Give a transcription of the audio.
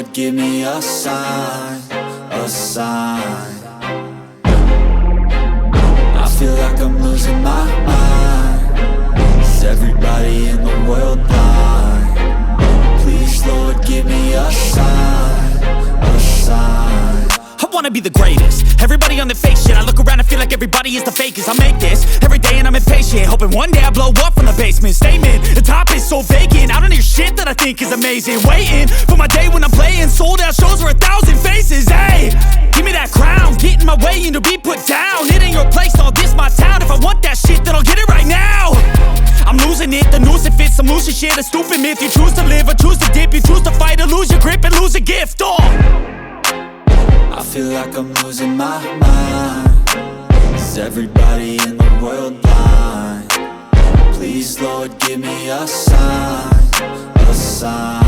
Lord, give me a sign, a sign. I feel like I'm losing my mind. Is everybody in the world blind? Please, Lord, give me a sign, a sign. I wanna be the greatest. Everybody on the fake shit. I look around and feel like everybody is the fakest. I make this every day and I'm impatient, hoping one day I blow up from the basement. Statement, the top is so vacant. I don't hear shit that I think is amazing. Waiting for my day when I'm playing sold out shows for 1,000 faces. Hey, give me that crown, get in my way and to be put down. It ain't your place, all this my town. If I want that shit, then I'll get it right now. I'm losing it, the noose it fits. I'm losing shit, a stupid myth. You choose to live or choose to dip. You choose to fight or lose your grip and lose a gift. I feel like I'm losing my mind. Is everybody in the world blind? Please, Lord, give me a sign, a sign.